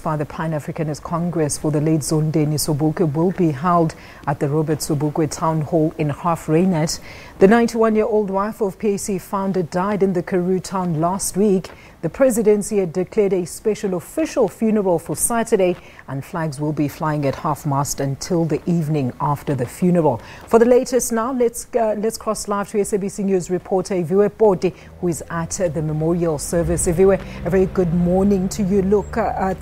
By the Pan Africanist Congress for the late Zondeni Sobukwe will be held at the Robert Sobukwe Town Hall in Graaff Reinet. The 91-year-old wife of PAC founder died in the Karoo town last week. The Presidency had declared a special official funeral for Saturday, and flags will be flying at half-mast until the evening after the funeral. For the latest now, let's cross live to SABC News reporter Iviwe Poti, who is at the memorial service. Iviwe, a very good morning to you. Look,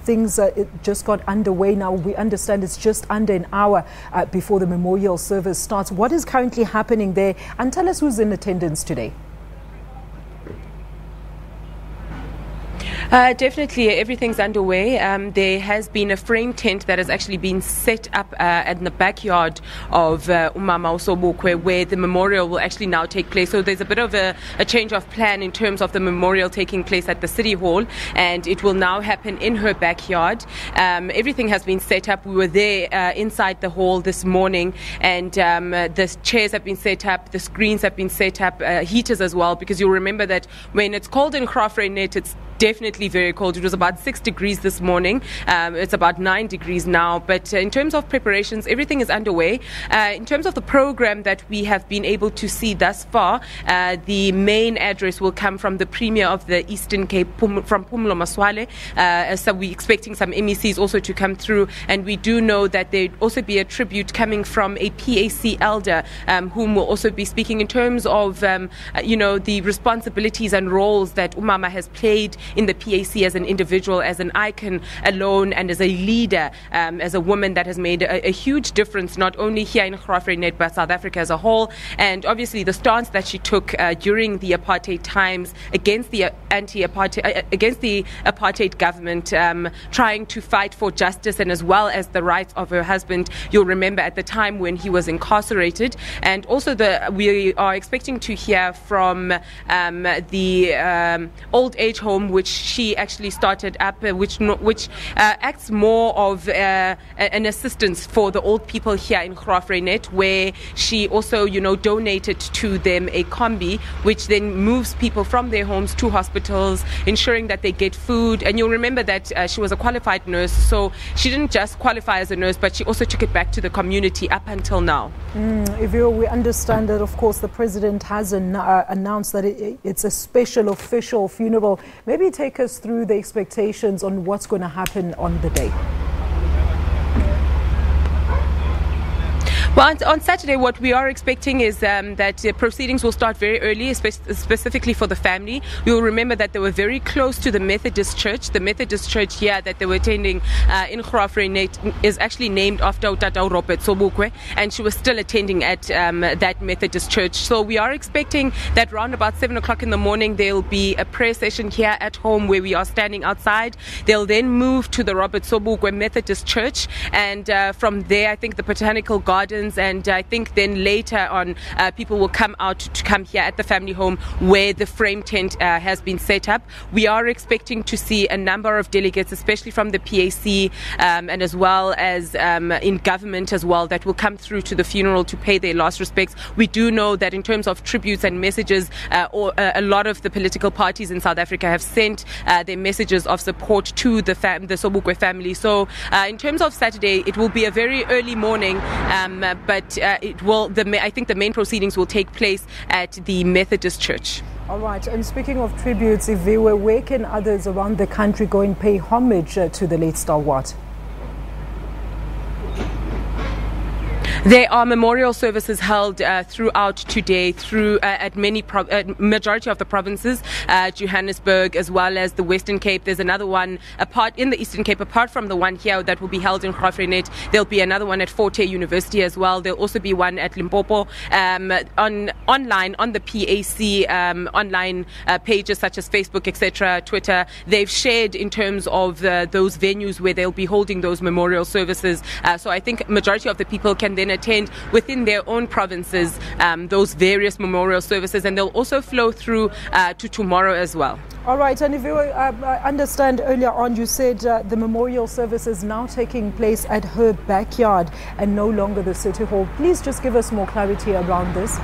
things just got underway now. We understand it's just under an hour before the memorial service starts. What is currently happening there? And tell us who's in attendance today. Definitely, everything's underway. There has been a frame tent that has actually been set up in the backyard of Umama Sobukwe, where the memorial will actually now take place. So there's a bit of a change of plan in terms of the memorial taking place at the City Hall, and it will now happen in her backyard. Everything has been set up. We were there inside the hall this morning, and the chairs have been set up, the screens have been set up, heaters as well, because you'll remember that when it's cold in Graaff Reinet, it's definitely very cold. It was about 6 degrees this morning. It's about 9 degrees now. But in terms of preparations, everything is underway. In terms of the program that we have been able to see thus far, the main address will come from the Premier of the Eastern Cape, from Phumulo Masualle. So we're expecting some MECs also to come through. And we do know that there'd also be a tribute coming from a PAC elder, whom will also be speaking in terms of, the responsibilities and roles that Umama has played in the PAC as an individual, as an icon alone, and as a leader, as a woman that has made a huge difference, not only here in Graaff Reinet, but South Africa as a whole. And obviously the stance that she took during the apartheid times against the apartheid government, trying to fight for justice and as well as the rights of her husband. You'll remember at the time when he was incarcerated. And also we are expecting to hear from the old age home, which she actually started up, which acts more of an assistance for the old people here in Graaff Reinet, where she also, donated to them a combi, which then moves people from their homes to hospitals, ensuring that they get food. And you'll remember that she was a qualified nurse, so she didn't just qualify as a nurse, but she also took it back to the community up until now. We understand that, of course, the president has announced that it's a special official funeral. Maybe take us through the expectations on what's going to happen on the day. Well, on Saturday, what we are expecting is that proceedings will start very early, specifically for the family. We will remember that they were very close to the Methodist Church. The Methodist Church here that they were attending in Graaff Reinet is actually named after Utata Robert Sobukwe, and she was still attending at that Methodist Church. So we are expecting that around about 7 o'clock in the morning, there will be a prayer session here at home where we are standing outside. They'll then move to the Robert Sobukwe Methodist Church, and from there, I think the Botanical Gardens. And I think then later on, people will come out to come here at the family home where the frame tent has been set up. We are expecting to see a number of delegates, especially from the PAC and as well as in government as well, that will come through to the funeral to pay their last respects. We do know that in terms of tributes and messages, a lot of the political parties in South Africa have sent their messages of support to the Sobukwe family. So in terms of Saturday, it will be a very early morning, but I think the main proceedings will take place at the Methodist Church. All right. And speaking of tributes, Iviwe, where can others around the country go and pay homage to the late stalwart? There are memorial services held throughout today at majority of the provinces, Johannesburg as well as the Western Cape. There's another one in the Eastern Cape, apart from the one here that will be held in Graaff Reinet. There'll be another one at Poti University as well. There'll also be one at Limpopo. Online on the PAC online pages such as Facebook, etc., Twitter. They've shared in terms of those venues where they'll be holding those memorial services. So I think majority of the people can then attend within their own provinces those various memorial services, and they'll also flow through to tomorrow as well. All right, and if you understand earlier on, you said the memorial service is now taking place at her backyard and no longer the City Hall. Please just give us more clarity around this.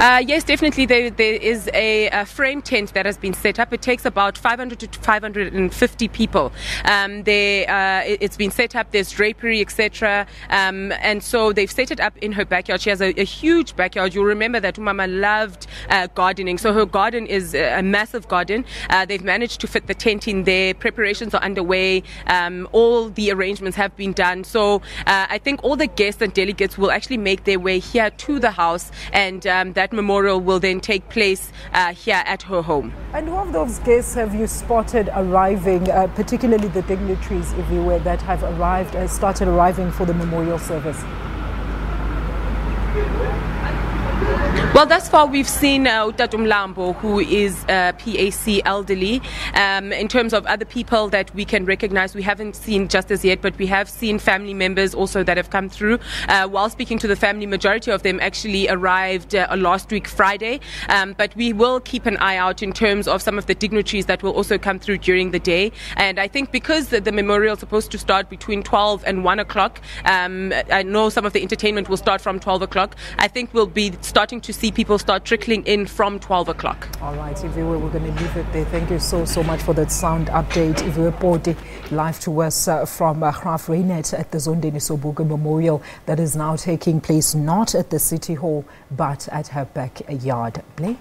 Yes, definitely. There is a frame tent that has been set up. It takes about 500 to 550 people. It's been set up. There's drapery, etc. And so they've set it up in her backyard. She has a huge backyard. You'll remember that Umama loved gardening. So her garden is a massive garden. They've managed to fit the tent in there. Preparations are underway. All the arrangements have been done. So I think all the guests and delegates will actually make their way here to the house, and that memorial will then take place here at her home. And who of those guests have you spotted arriving, particularly the dignitaries, Iviwe, that have started arriving for the memorial service? Well, thus far we've seen Utatu Mlambo, who is PAC elderly. In terms of other people that we can recognize, we haven't seen just as yet, but we have seen family members also that have come through. While speaking to the family, majority of them actually arrived last week Friday. But we will keep an eye out in terms of some of the dignitaries that will also come through during the day. And I think because the memorial is supposed to start between 12 and 1 o'clock, I know some of the entertainment will start from 12 o'clock. I think we'll be starting to see people start trickling in from 12 o'clock. All right, Iviwe, we're going to leave it there. Thank you so much for that sound update. Iviwe Poti, live to us from Graaff Reinet at the Zondeni Sobukwe Memorial that is now taking place not at the City Hall but at her backyard. Blake?